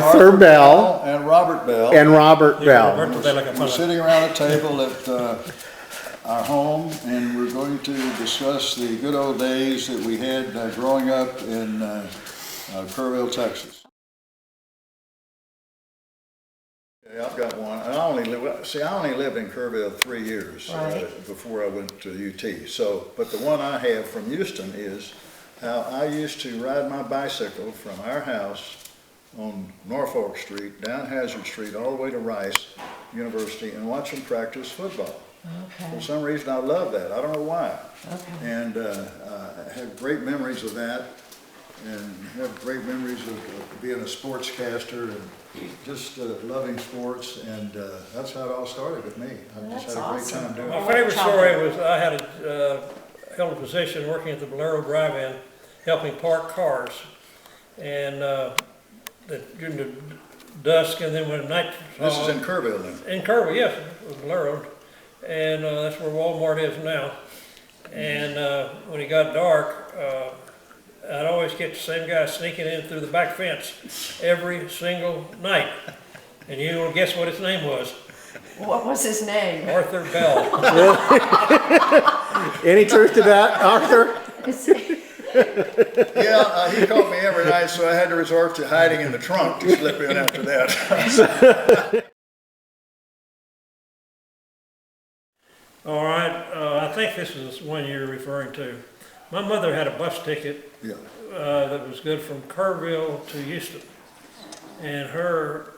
Arthur Bell and Robert Bell. and Robert Bell. We're sitting around a table at our home, and we're going to discuss the good old days that we had growing up in Kerrville, Texas. Yeah, I've got one. I only lived in Kerrville 3 years before I went to UT. So, but the one I have from Houston is how I used to ride my bicycle from our house on Norfolk Street, down Hazard Street, all the way to Rice University, and watch them practice football. Okay. For some reason, I love that. I don't know why. Okay. And I have great memories of that, and have great memories of being a sportscaster and just loving sports. And that's how it all started with me. I just had a great time doing it. My favorite story was I had held a position working at the Bolero Drive-In, helping park cars, and during the dusk, and then when night. This is in Kerrville then? In Kerrville, yes, Bolero, and that's where Walmart is now. And when it got dark, I'd always get the same guy sneaking in through the back fence every single night. And you want to guess what his name was? What was his name? Arthur Bell. Any truth to that, Arthur? Yeah, he caught me every night, so I had to resort to hiding in the trunk to slip in after that. All right, I think this is one you're referring to. My mother had a bus ticket Yeah. that was good from Kerrville to Houston. And her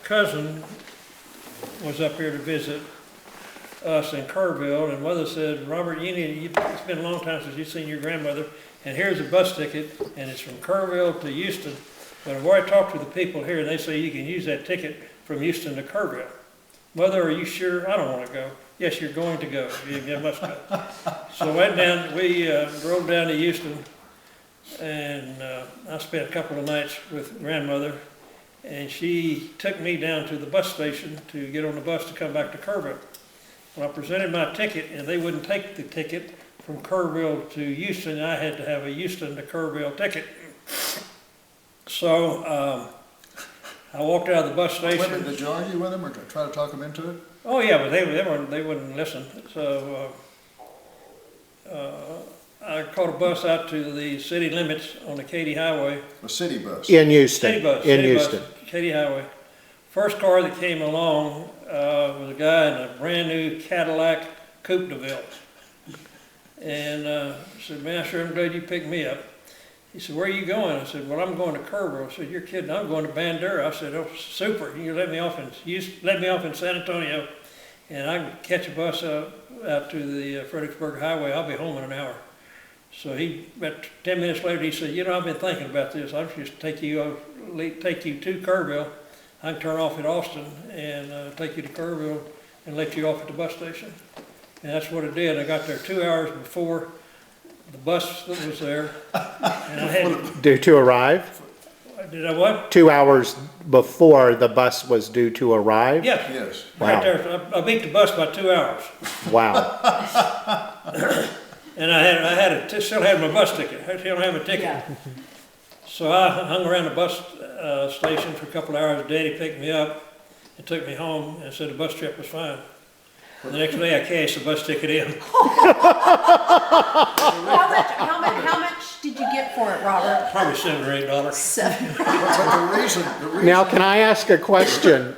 cousin was up here to visit us in Kerrville, and mother said, Robert, it's been a long time since you've seen your grandmother, and here's a bus ticket, and it's from Kerrville to Houston. But I've already talked to the people here, and they say you can use that ticket from Houston to Kerrville. Mother, are you sure? I don't want to go. Yes, you're going to go. You must go. So we drove down to Houston, and I spent a couple of nights with grandmother, and she took me down to the bus station to get on the bus to come back to Kerrville. When I presented my ticket, and they wouldn't take the ticket from Kerrville to Houston, I had to have a Houston to Kerrville ticket. So I walked out of the bus station. Did you argue with them or try to talk them into it? Oh yeah, but they wouldn't listen. So I caught a bus out to the city limits on the Katy Highway. A city bus? In Houston. City bus. Katy Highway. First car that came along was a guy in a brand new Cadillac Coupe de Ville. And I said, man, I sure am glad you picked me up. He said, where are you going? I said, well, I'm going to Kerrville. I said, you're kidding, I'm going to Bandura. I said, oh, super, you let me off in San Antonio, and I can catch a bus out to the Fredericksburg Highway. I'll be home in an hour. So about 10 minutes later, he said, I've been thinking about this. I'll just take you to Kerrville. I can turn off at Austin and take you to Kerrville and let you off at the bus station. And that's what I did. I got there 2 hours before the bus that was there, and I had Due to arrive? Did I what? 2 hours before the bus was due to arrive? Yes. Yes. Right Wow. there. I beat the bus by 2 hours, Wow. and I still had my bus ticket. I still have a ticket. Yeah. So I hung around the bus station for a couple of hours. Daddy picked me up and took me home and said the bus trip was fine. Well, the next day I cashed the bus ticket in. How much did you get for it, Robert? Probably $7 or $8. But the reason Now, can I ask a question?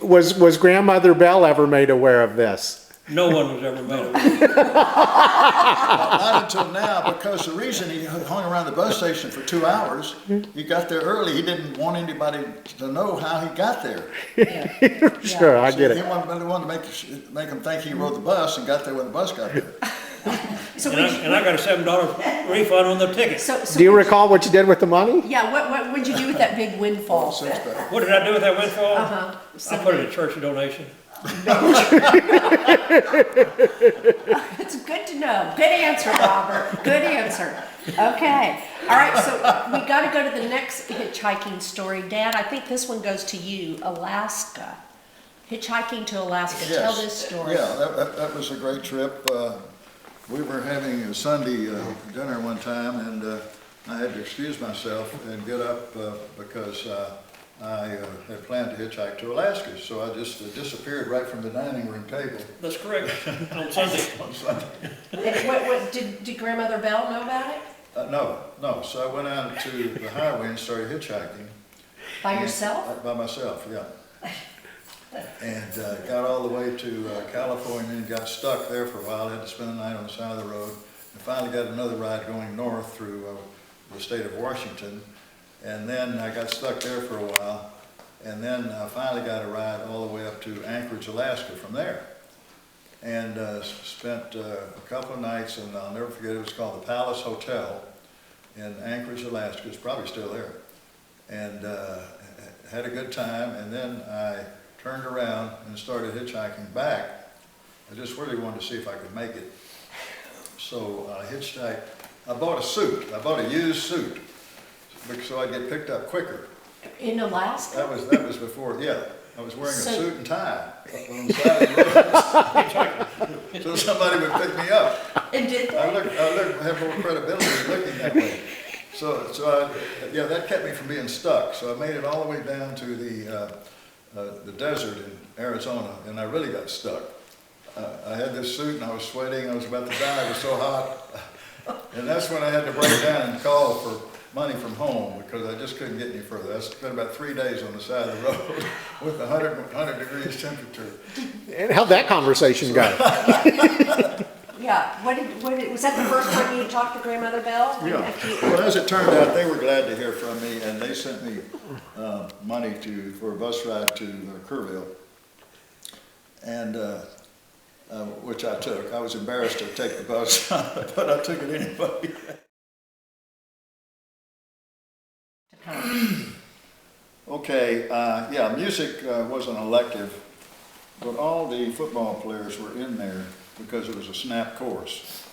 Was Grandmother Bell ever made aware of this? No one was ever made aware. not until now, because the reason he hung around the bus station for 2 hours, he got there early. He didn't want anybody to know how he got there. Sure, I get He it. wanted to make him think he rode the bus and got there when the bus got there. So And I got a $7 refund on the ticket. Do you recall what you did with the money? Yeah, what would you do with that big windfall? Since then. What did I do with that windfall? Uh-huh. I put it in church donation. It's good to know. Good answer, Robert. Good answer. Okay. All right, so we got to go to the next hitchhiking story. Dad, I think this one goes to you, Alaska. Hitchhiking to Alaska. Yes. Tell this story. Yeah, that was a great trip. We were having a Sunday dinner one time, and I had to excuse myself and get up because I had planned to hitchhike to Alaska. So I just disappeared right from the dining room table That's correct, on Sunday. on Sunday. And what, did Grandmother Bell know about it? No. So I went out to the highway and started hitchhiking. By yourself? By myself, yeah. And got all the way to California and got stuck there for a while. Had to spend the night on the side of the road. And finally got another ride going north through the state of Washington. And then I got stuck there for a while. And then I finally got a ride all the way up to Anchorage, Alaska from there. And spent a couple of nights, and I'll never forget, it was called the Palace Hotel in Anchorage, Alaska. It's probably still there. And had a good time, and then I turned around and started hitchhiking back. I just really wanted to see if I could make it. So I hitchhiked. I bought a suit. I bought a used suit so I'd get picked up quicker. In Alaska? That was before, yeah. I was wearing a So- suit and tie on the side of the road. So somebody would pick me up. And did they? I have more credibility looking that way. Yeah, that kept me from being stuck. So I made it all the way down to the desert in Arizona, and I really got stuck. I had this suit and I was sweating. I was about to die. It was so hot. And that's when I had to break down and call for money from home because I just couldn't get any further. I spent about 3 days on the side of the road with 100 degrees temperature. And how'd that conversation go? Yeah, was that the first time you talked to Grandmother Bell? Yeah. Well, as it turned out, they were glad to hear from me, and they sent me money for a bus ride to Kerrville, and which I took. I was embarrassed to take the bus, but I took it anyway. Okay, yeah, music was an elective, but all the football players were in there because it was a snap course.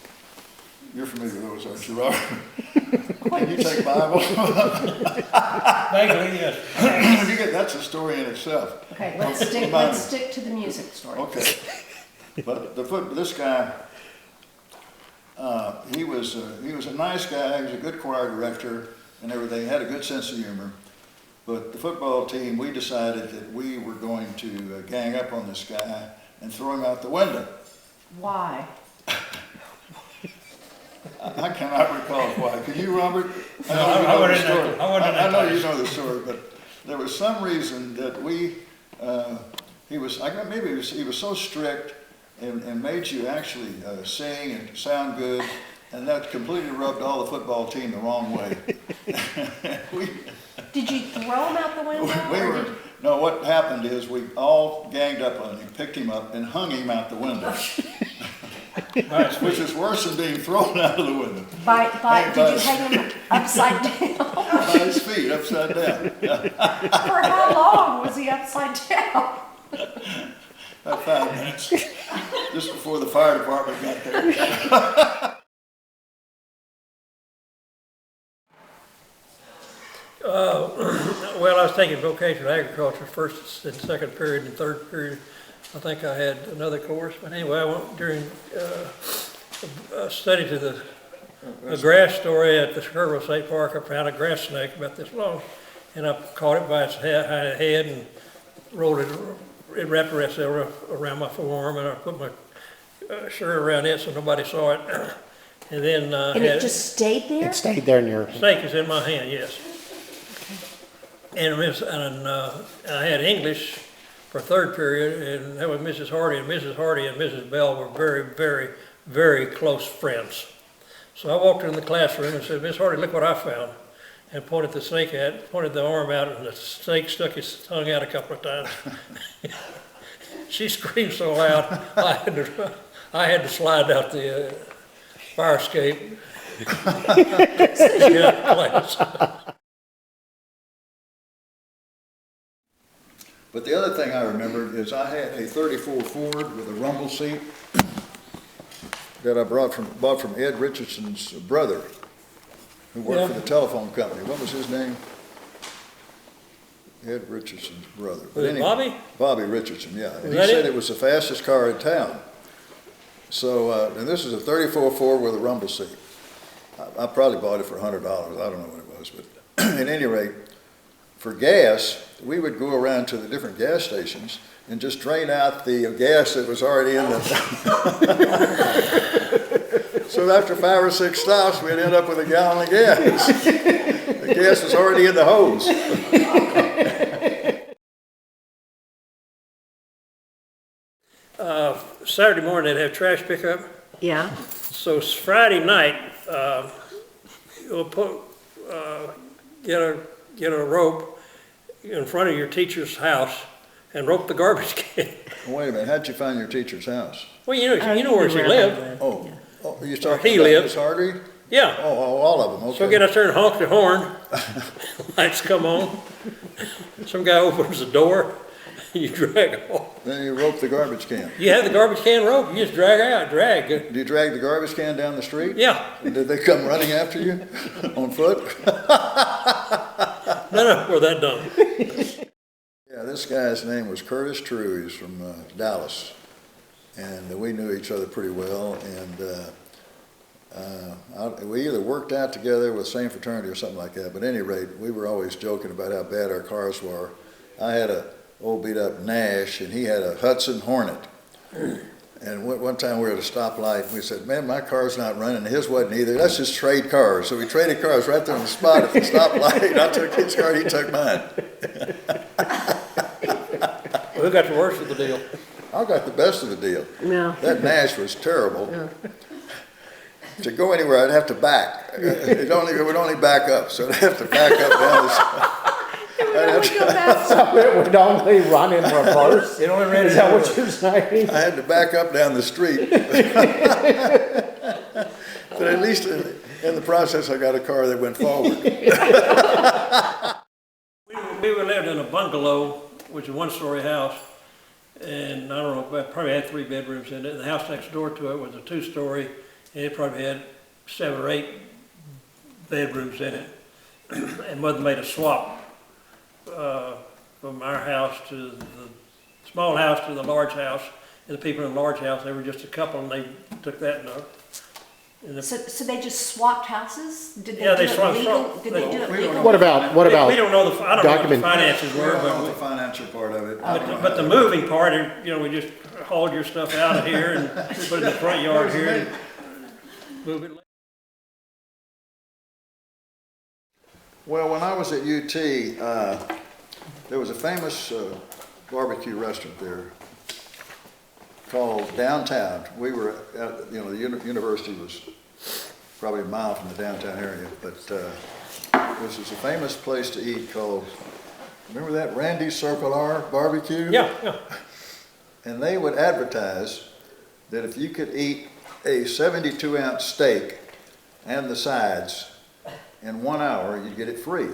You're familiar with those, aren't you, Robert? Can you take Bible? Vaguely, yes. That's a story in itself. Okay, let's stick to the music story. Okay, but this guy, he was a nice guy. He was a good choir director and everything. He had a good sense of humor. But the football team, we decided that we were going to gang up on this guy and throw him out the window. Why? I cannot recall why. Can you, Robert? I know No, you I know the wasn't story. that- I wasn't I that know close. you know the story, but there was some reason that he was so strict and made you actually sing and sound good, and that completely rubbed all the football team the wrong way. Did you throw him out the window? No, what happened is we all ganged up on him, picked him up, and hung him out the window. Which is worse than being thrown out of the window. Did you hang him upside down? By his feet, upside down. For how long was he upside down? About 5 minutes, just before the fire department got there. Well, I was taking vocational agriculture first and second period and third period. I think I had another course, but anyway, I went during a study to the grass story at the Kerrville State Park. I found a grass snake about this long, and I caught it by its head and rolled it, wrapped the rest of it around my forearm, and I put my shirt around it so nobody saw it. And then And it just stayed there? It stayed there in your, snake is in my hand, yes. And I had English for third period, and that was Mrs. Hardy, and Mrs. Hardy and Mrs. Bell were very, very, very close friends. So I walked in the classroom and said, Miss Hardy, look what I found, and pointed the arm out, and the snake stuck his tongue out a couple of times. She screamed so loud, I had to slide out the fire escape. Get out of class. But the other thing I remembered is I had a 34 Ford with a rumble seat that I bought from Ed Richardson's brother, who worked for the telephone company. What was his name? Ed Richardson's brother. Was it Bobby? Bobby Richardson, yeah. And he that said it? it was the fastest car in town. So, and this is a 34 Ford with a rumble seat. I probably bought it for $100. I don't know what it was, but at any rate, for gas, we would go around to the different gas stations and just drain out the gas that was already in the. So after 5 or 6 stops, we'd end up with a gallon of gas. The gas was already in the hose. Saturday morning, they'd have trash pickup. Yeah, So Friday night, you'll get a rope in front of your teacher's house and rope the garbage can. Wait a minute, how'd you find your teacher's house? Well, you know where she lived. Oh, you Or talking he about lived. Miss Hardy? Yeah. Oh, all of them, okay. So get out there and honk the horn. Lights come on. Some guy opens the door. You drag off. Then you rope the garbage can. You have the garbage can rope. You just drag. Do you drag the garbage can down the street? Yeah. Did they come running after you on foot? No, we're that dumb. Yeah, this guy's name was Curtis True. He's from Dallas. And we knew each other pretty well. And we either worked out together with the same fraternity or something like that. But at any rate, we were always joking about how bad our cars were. I had a old beat up Nash and he had a Hudson Hornet. And one time we were at a stoplight and we said, man, my car's not running. His wasn't either. Let's just trade cars. So we traded cars right there on the spot at the stoplight. I took his car, he took mine. Who got the worst of the deal? I got the best of the deal. no. That Nash was terrible. To go anywhere, I'd have to back. It would only back up, so I'd have to back up down the. So it would only run in reverse? It only ran Is that what you're saying? I had to back up down the street. But at least in the process, I got a car that went forward. We lived in a bungalow, which is a one-story house, and I don't know, it probably had 3 bedrooms in it. The house next door to it was a 2-story, and it probably had 7 or 8 bedrooms in it. And Mother made a swap from our house to the small house to the large house, and the people in the large house, they were just a couple, and they took that note. And So they just swapped houses? Did Yeah, they they do swapped- it legal? Did they do it We don't legal? know. What about we don't know I don't know what the document- finances We were, don't know the but financial part of it. but the moving part, we just hauled your stuff out of here and put it in the front yard here and move it. Well, when I was at UT, there was a famous barbecue restaurant there called Downtown. We were at, the university was probably a mile from the downtown area, but this was a famous place to eat called, remember that Randy's Circle R barbecue? Yeah. And they would advertise that if you could eat a 72-ounce steak and the sides in 1 hour, you'd get it free.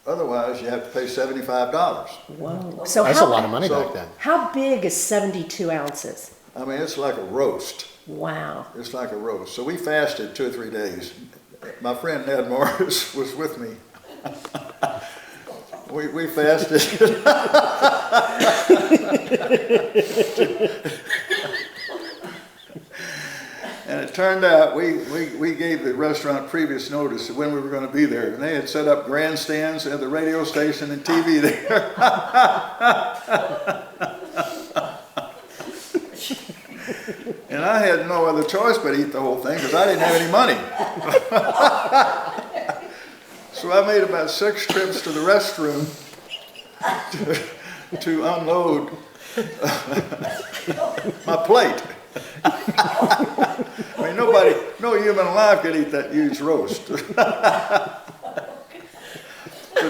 Otherwise, you have to pay $75. Whoa. So That's a lot of money So- back then. How big is 72 ounces? I mean, it's like a roast. Wow. It's like a roast. So we fasted 2 or 3 days. My friend Ned Morris was with me. We fasted. And it turned out we gave the restaurant previous notice of when we were going to be there. And they had set up grandstands at the radio station and TV there. And I had no other choice but eat the whole thing because I didn't have any money. So I made about 6 trips to the restroom to unload my plate. I mean, no human alive could eat that huge roast. But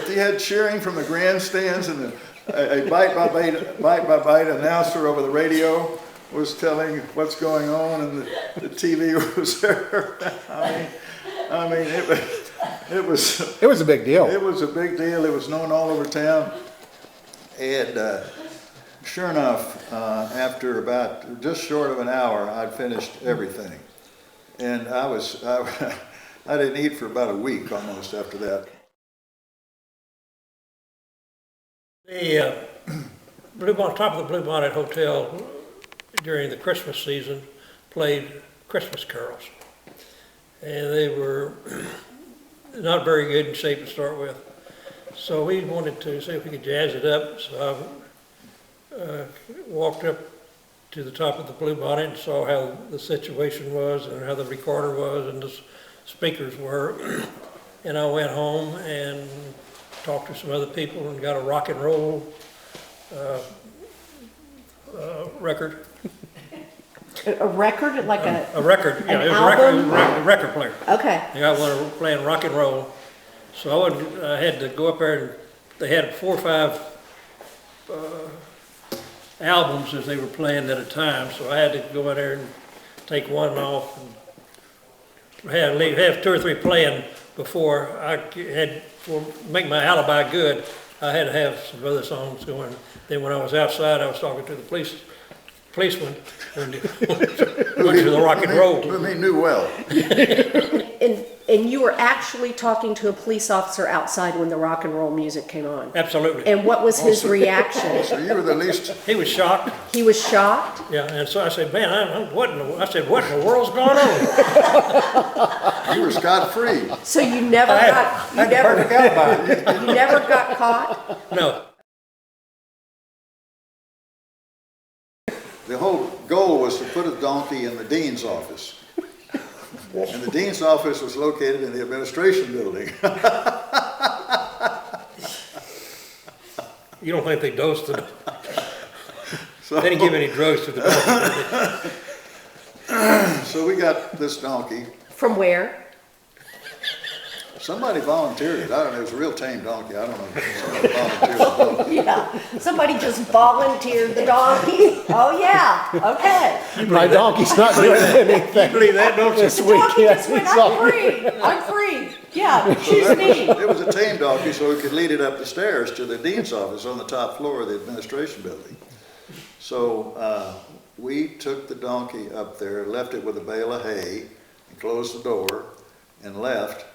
they had cheering from the grandstands, and a bite-by-bite announcer over the radio was telling what's going on, and the TV was there. I mean, it was a big deal. It was a big deal. It was known all over town. And sure enough, after about just short of an hour, I'd finished everything. And I didn't eat for about a week almost after that. The top of the Blue Bonnet Hotel during the Christmas season played Christmas carols. and they were not very good in shape to start with. So we wanted to see if we could jazz it up, so I walked up to the top of the Blue Bonnet and saw how the situation was and how the recorder was and the speakers were. And I went home and talked to some other people and got a rock and roll record. A record, like A record, yeah, an it was a record, album? a record player. Okay, I got one playing rock and roll. So I had to go up there and they had 4 or 5 albums as they were playing at a time. So I had to go in there and take one off and have 2 or 3 playing before I had, for make my alibi good, I had to have some other songs going. Then when I was outside, I was talking to the policeman and went to the rock and roll. Whom he knew well. and you were actually talking to a police officer outside when the rock and roll music came on? Absolutely. And what was his reaction? So you were the least, He was shocked. He was shocked? Yeah, and so I said, man, what in the world's going on? you were scot-free. So you never got, you never got caught? No. The whole goal was to put a donkey in the dean's office. And the dean's office was located in the administration building. You don't think they dosed it? So, They didn't give any drugs to the dog. so we got this donkey. From where? Somebody volunteered it. I don't know, it was a real tame donkey. I don't know. Somebody volunteered the donkey. Yeah, somebody just volunteered the donkey. Oh, yeah, okay. My donkey's not doing anything Believe that, don't you? this The donkey weekend. just went, I'm free, I'm free. Yeah, choose me. It was a tame donkey, so we could lead it up the stairs to the dean's office on the top floor of the administration building. So we took the donkey up there, left it with a bale of hay, and closed the door, and left.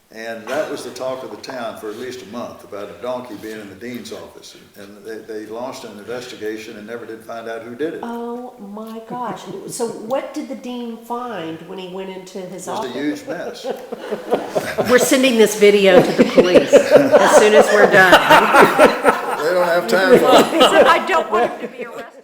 And that was the talk of the town for at least a month, about a donkey being in the dean's office. And they launched an investigation and never did find out who did it. Oh, my gosh. So what did the dean find when he went into his It was a office? huge mess. We're sending this video to the police as soon as we're done. They don't have time for it. He said, I don't want him to be arrested.